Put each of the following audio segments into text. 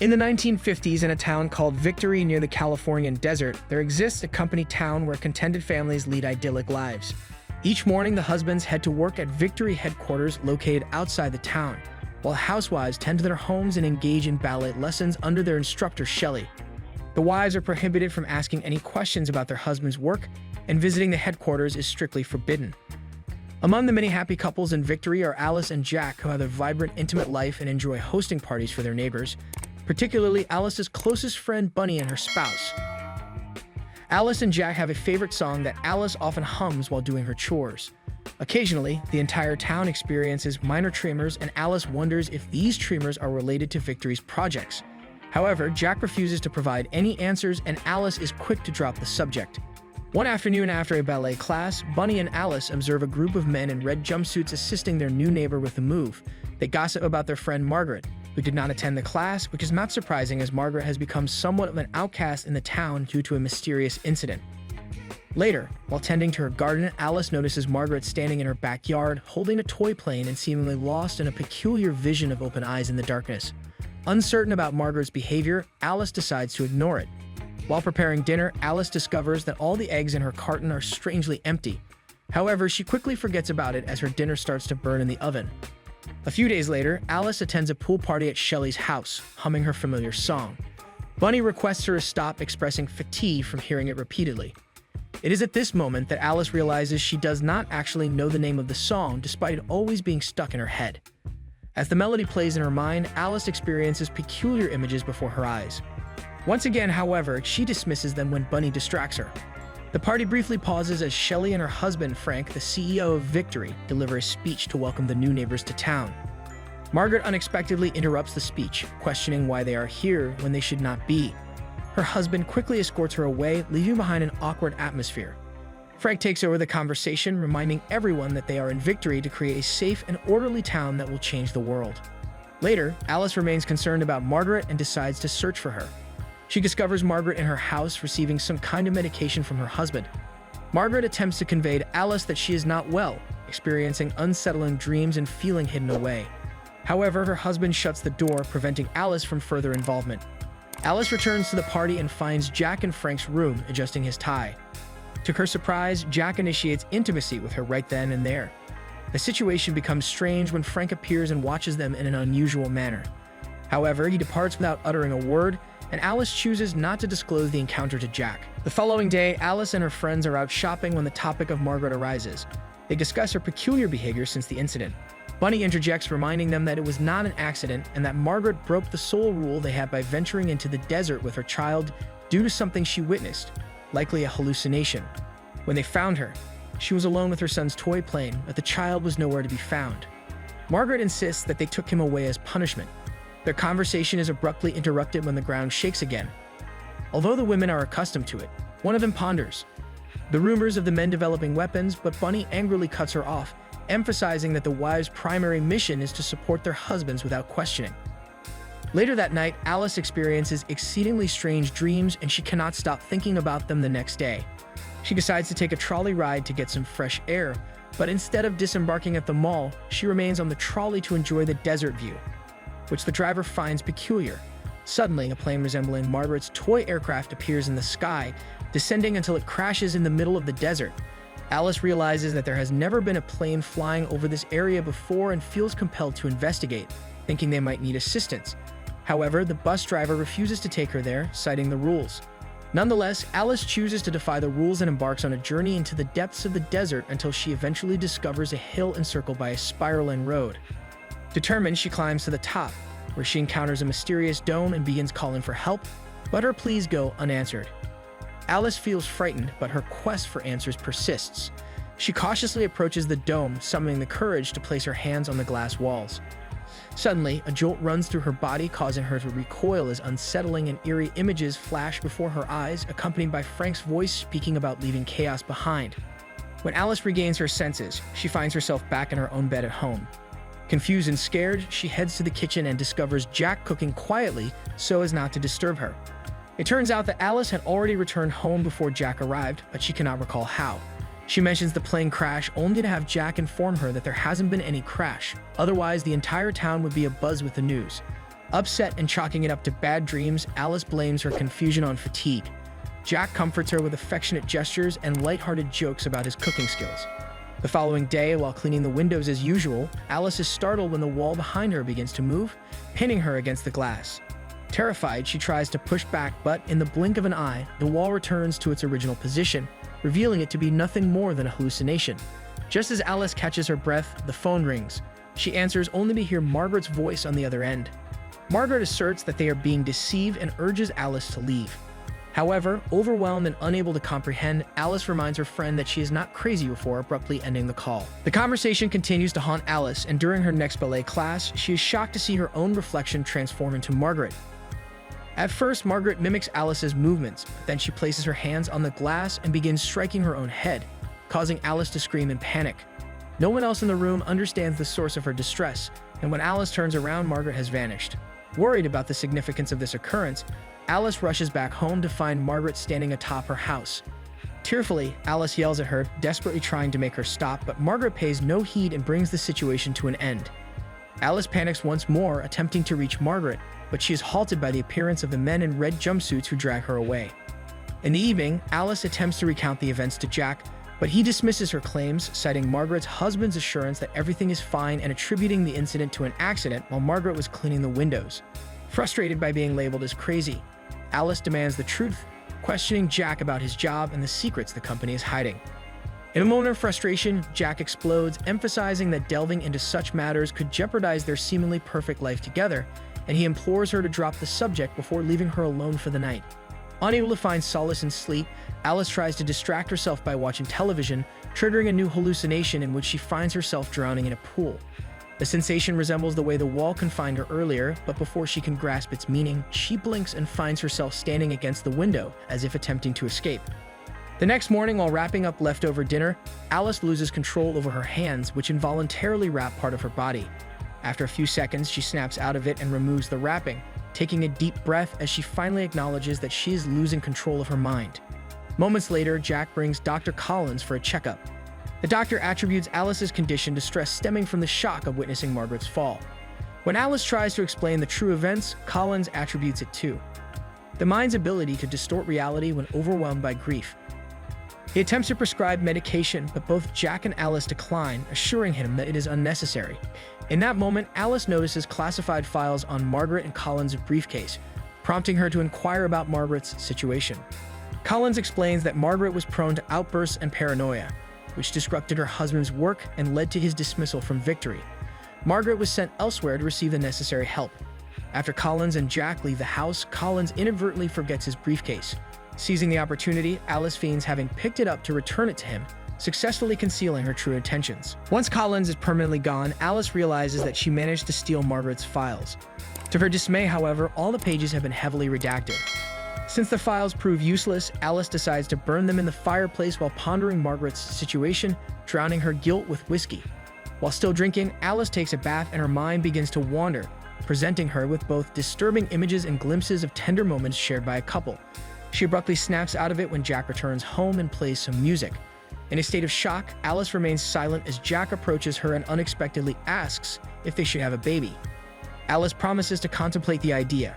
In the 1950s, in a town called Victory near the Californian desert, there exists a company town where contented families lead idyllic lives. Each morning, the husbands head to work at Victory headquarters located outside the town, while housewives tend to their homes and engage in ballet lessons under their instructor, Shelley. The wives are prohibited from asking any questions about their husband's work, and visiting the headquarters is strictly forbidden. Among the many happy couples in Victory are Alice and Jack, who have a vibrant, intimate life and enjoy hosting parties for their neighbors, particularly Alice's closest friend Bunny and her spouse. Alice and Jack have a favorite song that Alice often hums while doing her chores. Occasionally, the entire town experiences minor tremors, and Alice wonders if these tremors are related to Victory's projects. However, Jack refuses to provide any answers, and Alice is quick to drop the subject. One afternoon after a ballet class, Bunny and Alice observe a group of men in red jumpsuits assisting their new neighbor with the move. They gossip about their friend Margaret, who did not attend the class, which is not surprising as Margaret has become somewhat of an outcast in the town due to a mysterious incident. Later, while tending to her garden, Alice notices Margaret standing in her backyard, holding a toy plane and seemingly lost in a peculiar vision of open eyes in the darkness. Uncertain about Margaret's behavior, Alice decides to ignore it. While preparing dinner, Alice discovers that all the eggs in her carton are strangely empty. However, she quickly forgets about it as her dinner starts to burn in the oven. A few days later, Alice attends a pool party at Shelley's house, humming her familiar song. Bunny requests her to stop, expressing fatigue from hearing it repeatedly. It is at this moment that Alice realizes she does not actually know the name of the song, despite it always being stuck in her head. As the melody plays in her mind, Alice experiences peculiar images before her eyes. Once again, however, she dismisses them when Bunny distracts her. The party briefly pauses as Shelley and her husband, Frank, the CEO of Victory, deliver a speech to welcome the new neighbors to town. Margaret unexpectedly interrupts the speech, questioning why they are here when they should not be. Her husband quickly escorts her away, leaving behind an awkward atmosphere. Frank takes over the conversation, reminding everyone that they are in Victory to create a safe and orderly town that will change the world. Later, Alice remains concerned about Margaret and decides to search for her. She discovers Margaret in her house receiving some kind of medication from her husband. Margaret attempts to convey to Alice that she is not well, experiencing unsettling dreams and feeling hidden away. However, her husband shuts the door, preventing Alice from further involvement. Alice returns to the party and finds Jack in Frank's room, adjusting his tie. To her surprise, Jack initiates intimacy with her right then and there. The situation becomes strange when Frank appears and watches them in an unusual manner. However, he departs without uttering a word, and Alice chooses not to disclose the encounter to Jack. The following day, Alice and her friends are out shopping when the topic of Margaret arises. They discuss her peculiar behavior since the incident. Bunny interjects, reminding them that it was not an accident and that Margaret broke the sole rule they had by venturing into the desert with her child due to something she witnessed, likely a hallucination. When they found her, she was alone with her son's toy plane, but the child was nowhere to be found. Margaret insists that they took him away as punishment. Their conversation is abruptly interrupted when the ground shakes again. Although the women are accustomed to it, one of them ponders the rumors of the men developing weapons, but Bunny angrily cuts her off, emphasizing that the wives' primary mission is to support their husbands without questioning. Later that night, Alice experiences exceedingly strange dreams, and she cannot stop thinking about them the next day. She decides to take a trolley ride to get some fresh air, but instead of disembarking at the mall, she remains on the trolley to enjoy the desert view, which the driver finds peculiar. Suddenly, a plane resembling Margaret's toy aircraft appears in the sky, descending until it crashes in the middle of the desert. Alice realizes that there has never been a plane flying over this area before and feels compelled to investigate, thinking they might need assistance. However, the bus driver refuses to take her there, citing the rules. Nonetheless, Alice chooses to defy the rules and embarks on a journey into the depths of the desert until she eventually discovers a hill encircled by a spiraling road. Determined, she climbs to the top, where she encounters a mysterious dome and begins calling for help, but her pleas go unanswered. Alice feels frightened, but her quest for answers persists. She cautiously approaches the dome, summoning the courage to place her hands on the glass walls. Suddenly, a jolt runs through her body, causing her to recoil as unsettling and eerie images flash before her eyes, accompanied by Frank's voice speaking about leaving chaos behind. When Alice regains her senses, she finds herself back in her own bed at home. Confused and scared, she heads to the kitchen and discovers Jack cooking quietly so as not to disturb her. It turns out that Alice had already returned home before Jack arrived, but she cannot recall how. She mentions the plane crash only to have Jack inform her that there hasn't been any crash, otherwise the entire town would be abuzz with the news. Upset and chalking it up to bad dreams, Alice blames her confusion on fatigue. Jack comforts her with affectionate gestures and lighthearted jokes about his cooking skills. The following day, while cleaning the windows as usual, Alice is startled when the wall behind her begins to move, pinning her against the glass. Terrified, she tries to push back, but in the blink of an eye, the wall returns to its original position, revealing it to be nothing more than a hallucination. Just as Alice catches her breath, the phone rings. She answers only to hear Margaret's voice on the other end. Margaret asserts that they are being deceived and urges Alice to leave. However, overwhelmed and unable to comprehend, Alice reminds her friend that she is not crazy before abruptly ending the call. The conversation continues to haunt Alice, and during her next ballet class, she is shocked to see her own reflection transform into Margaret. At first, Margaret mimics Alice's movements, but then she places her hands on the glass and begins striking her own head, causing Alice to scream in panic. No one else in the room understands the source of her distress, and when Alice turns around, Margaret has vanished. Worried about the significance of this occurrence, Alice rushes back home to find Margaret standing atop her house. Tearfully, Alice yells at her, desperately trying to make her stop, but Margaret pays no heed and brings the situation to an end. Alice panics once more, attempting to reach Margaret, but she is halted by the appearance of the men in red jumpsuits who drag her away. In the evening, Alice attempts to recount the events to Jack, but he dismisses her claims, citing Margaret's husband's assurance that everything is fine and attributing the incident to an accident while Margaret was cleaning the windows. Frustrated by being labeled as crazy, Alice demands the truth, questioning Jack about his job and the secrets the company is hiding. In a moment of frustration, Jack explodes, emphasizing that delving into such matters could jeopardize their seemingly perfect life together, and he implores her to drop the subject before leaving her alone for the night. Unable to find solace in sleep, Alice tries to distract herself by watching television, triggering a new hallucination in which she finds herself drowning in a pool. The sensation resembles the way the wall confined her earlier, but before she can grasp its meaning, she blinks and finds herself standing against the window, as if attempting to escape. The next morning, while wrapping up leftover dinner, Alice loses control over her hands, which involuntarily wrap part of her body. After a few seconds, she snaps out of it and removes the wrapping, taking a deep breath as she finally acknowledges that she is losing control of her mind. Moments later, Jack brings Dr. Collins for a checkup. The doctor attributes Alice's condition to stress stemming from the shock of witnessing Margaret's fall. When Alice tries to explain the true events, Collins attributes it to the mind's ability to distort reality when overwhelmed by grief. He attempts to prescribe medication, but both Jack and Alice decline, assuring him that it is unnecessary. In that moment, Alice notices classified files on Margaret and Collins' briefcase, prompting her to inquire about Margaret's situation. Collins explains that Margaret was prone to outbursts and paranoia, which disrupted her husband's work and led to his dismissal from Victory. Margaret was sent elsewhere to receive the necessary help. After Collins and Jack leave the house, Collins inadvertently forgets his briefcase. Seizing the opportunity, Alice feigns having picked it up to return it to him, successfully concealing her true intentions. Once Collins is permanently gone, Alice realizes that she managed to steal Margaret's files. To her dismay, however, all the pages have been heavily redacted. Since the files prove useless, Alice decides to burn them in the fireplace while pondering Margaret's situation, drowning her guilt with whiskey. While still drinking, Alice takes a bath and her mind begins to wander, presenting her with both disturbing images and glimpses of tender moments shared by a couple. She abruptly snaps out of it when Jack returns home and plays some music. In a state of shock, Alice remains silent as Jack approaches her and unexpectedly asks if they should have a baby. Alice promises to contemplate the idea.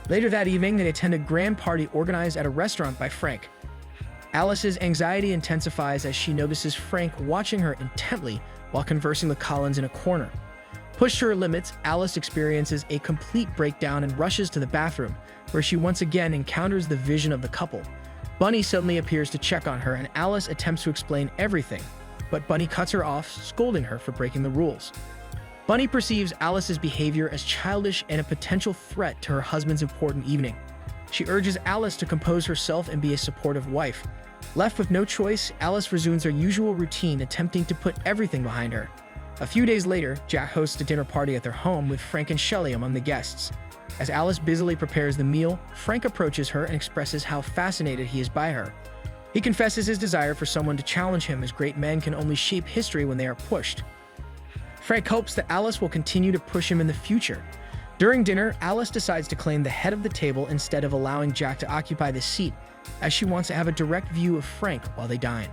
Later that evening, they attend a grand party organized at a restaurant by Frank. Alice's anxiety intensifies as she notices Frank watching her intently while conversing with Collins in a corner. Pushed to her limits, Alice experiences a complete breakdown and rushes to the bathroom, where she once again encounters the vision of the couple. Bunny suddenly appears to check on her, and Alice attempts to explain everything, but Bunny cuts her off, scolding her for breaking the rules. Bunny perceives Alice's behavior as childish and a potential threat to her husband's important evening. She urges Alice to compose herself and be a supportive wife. Left with no choice, Alice resumes her usual routine, attempting to put everything behind her. A few days later, Jack hosts a dinner party at their home with Frank and Shelley among the guests. As Alice busily prepares the meal, Frank approaches her and expresses how fascinated he is by her. He confesses his desire for someone to challenge him, as great men can only shape history when they are pushed. Frank hopes that Alice will continue to push him in the future. During dinner, Alice decides to claim the head of the table instead of allowing Jack to occupy the seat, as she wants to have a direct view of Frank while they dine.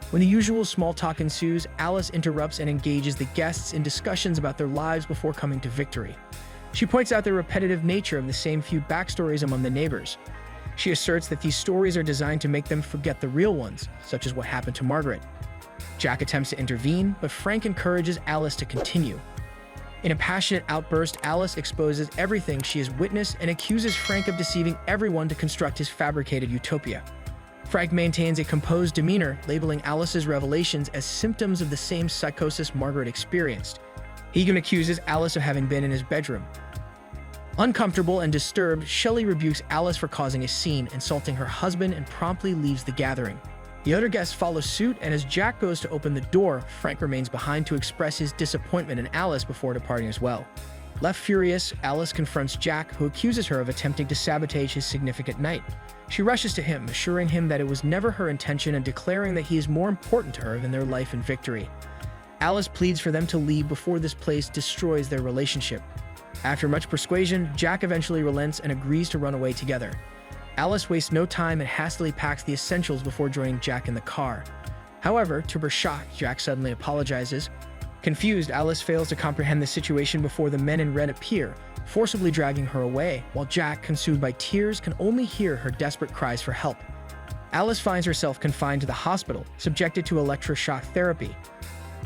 When the usual small talk ensues, Alice interrupts and engages the guests in discussions about their lives before coming to Victory. She points out the repetitive nature of the same few backstories among the neighbors. She asserts that these stories are designed to make them forget the real ones, such as what happened to Margaret. Jack attempts to intervene, but Frank encourages Alice to continue. In a passionate outburst, Alice exposes everything she has witnessed and accuses Frank of deceiving everyone to construct his fabricated utopia. Frank maintains a composed demeanor, labeling Alice's revelations as symptoms of the same psychosis Margaret experienced. He even accuses Alice of having been in his bedroom. Uncomfortable and disturbed, Shelley rebukes Alice for causing a scene, insulting her husband, and promptly leaves the gathering. The other guests follow suit, and as Jack goes to open the door, Frank remains behind to express his disappointment in Alice before departing as well. Left furious, Alice confronts Jack, who accuses her of attempting to sabotage his significant night. She rushes to him, assuring him that it was never her intention and declaring that he is more important to her than their life and victory. Alice pleads for them to leave before this place destroys their relationship. After much persuasion, Jack eventually relents and agrees to run away together. Alice wastes no time and hastily packs the essentials before joining Jack in the car. However, to her shock, Jack suddenly apologizes. Confused, Alice fails to comprehend the situation before the men in red appear, forcibly dragging her away, while Jack, consumed by tears, can only hear her desperate cries for help. Alice finds herself confined to the hospital, subjected to electroshock therapy.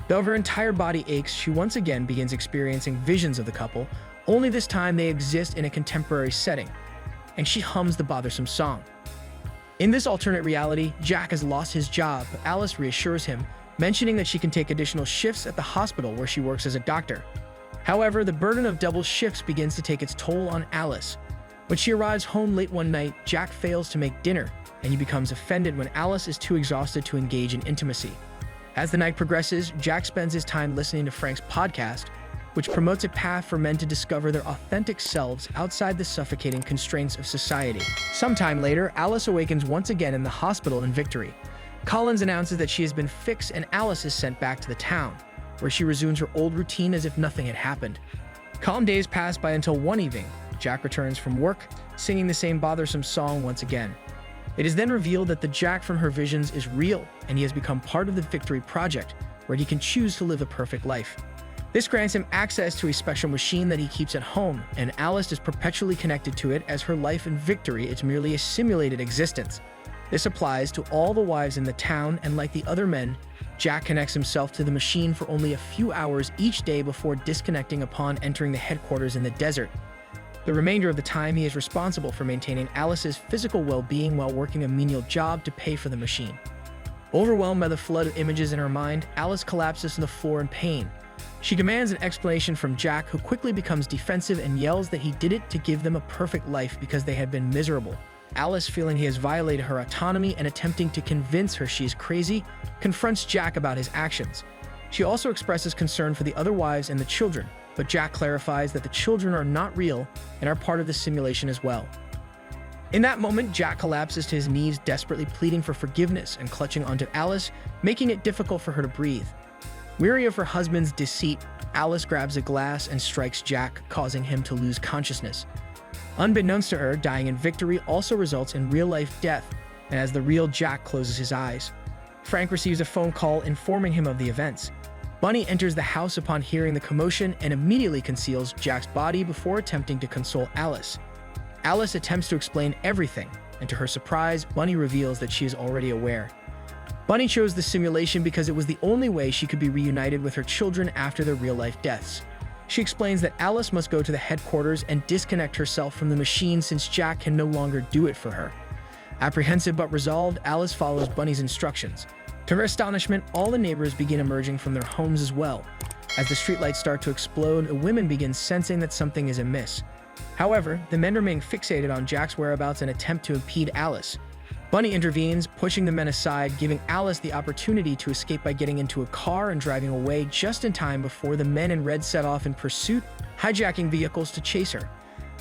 Though her entire body aches, she once again begins experiencing visions of the couple, only this time they exist in a contemporary setting, and she hums the bothersome song. In this alternate reality, Jack has lost his job, but Alice reassures him, mentioning that she can take additional shifts at the hospital where she works as a doctor. However, the burden of double shifts begins to take its toll on Alice. When she arrives home late one night, Jack fails to make dinner, and he becomes offended when Alice is too exhausted to engage in intimacy. As the night progresses, Jack spends his time listening to Frank's podcast, which promotes a path for men to discover their authentic selves outside the suffocating constraints of society. Sometime later, Alice awakens once again in the hospital in Victory. Collins announces that she has been fixed and Alice is sent back to the town, where she resumes her old routine as if nothing had happened. Calm days pass by until one evening, Jack returns from work, singing the same bothersome song once again. It is then revealed that the Jack from her visions is real, and he has become part of the Victory Project, where he can choose to live a perfect life. This grants him access to a special machine that he keeps at home, and Alice is perpetually connected to it as her life in Victory is merely a simulated existence. This applies to all the wives in the town, and like the other men, Jack connects himself to the machine for only a few hours each day before disconnecting upon entering the headquarters in the desert. The remainder of the time, he is responsible for maintaining Alice's physical well-being while working a menial job to pay for the machine. Overwhelmed by the flood of images in her mind, Alice collapses on the floor in pain. She demands an explanation from Jack, who quickly becomes defensive and yells that he did it to give them a perfect life because they had been miserable. Alice, feeling he has violated her autonomy and attempting to convince her she is crazy, confronts Jack about his actions. She also expresses concern for the other wives and the children, but Jack clarifies that the children are not real and are part of the simulation as well. In that moment, Jack collapses to his knees, desperately pleading for forgiveness and clutching onto Alice, making it difficult for her to breathe. Weary of her husband's deceit, Alice grabs a glass and strikes Jack, causing him to lose consciousness. Unbeknownst to her, dying in Victory also results in real-life death, and as the real Jack closes his eyes, Frank receives a phone call informing him of the events. Bunny enters the house upon hearing the commotion and immediately conceals Jack's body before attempting to console Alice. Alice attempts to explain everything, and to her surprise, Bunny reveals that she is already aware. Bunny chose the simulation because it was the only way she could be reunited with her children after their real-life deaths. She explains that Alice must go to the headquarters and disconnect herself from the machine since Jack can no longer do it for her. Apprehensive but resolved, Alice follows Bunny's instructions. To her astonishment, all the neighbors begin emerging from their homes as well. As the streetlights start to explode, the women begin sensing that something is amiss. However, the men remain fixated on Jack's whereabouts and attempt to impede Alice. Bunny intervenes, pushing the men aside, giving Alice the opportunity to escape by getting into a car and driving away just in time before the men in red set off in pursuit, hijacking vehicles to chase her.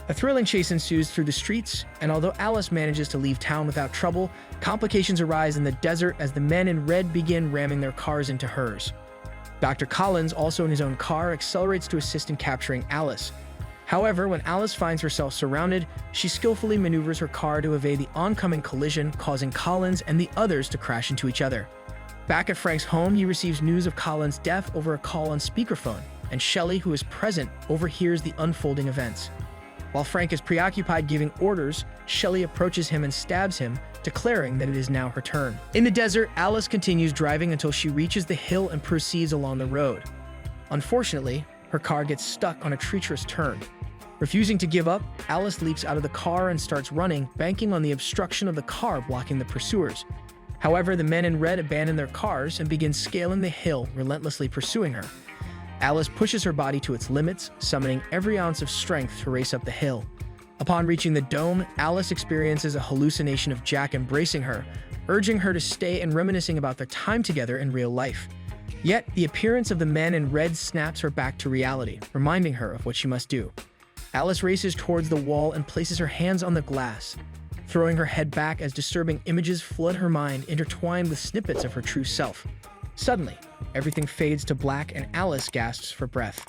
A thrilling chase ensues through the streets, and although Alice manages to leave town without trouble, complications arise in the desert as the men in red begin ramming their cars into hers. Dr. Collins, also in his own car, accelerates to assist in capturing Alice. However, when Alice finds herself surrounded, she skillfully maneuvers her car to evade the oncoming collision, causing Collins and the others to crash into each other. Back at Frank's home, he receives news of Collins' death over a call on speakerphone, and Shelley, who is present, overhears the unfolding events. While Frank is preoccupied giving orders, Shelley approaches him and stabs him, declaring that it is now her turn. In the desert, Alice continues driving until she reaches the hill and proceeds along the road. Unfortunately, her car gets stuck on a treacherous turn. Refusing to give up, Alice leaps out of the car and starts running, banking on the obstruction of the car blocking the pursuers. However, the men in red abandon their cars and begin scaling the hill, relentlessly pursuing her. Alice pushes her body to its limits, summoning every ounce of strength to race up the hill. Upon reaching the dome, Alice experiences a hallucination of Jack embracing her, urging her to stay and reminiscing about their time together in real life. Yet, the appearance of the men in red snaps her back to reality, reminding her of what she must do. Alice races towards the wall and places her hands on the glass, throwing her head back as disturbing images flood her mind, intertwined with snippets of her true self. Suddenly, everything fades to black and Alice gasps for breath.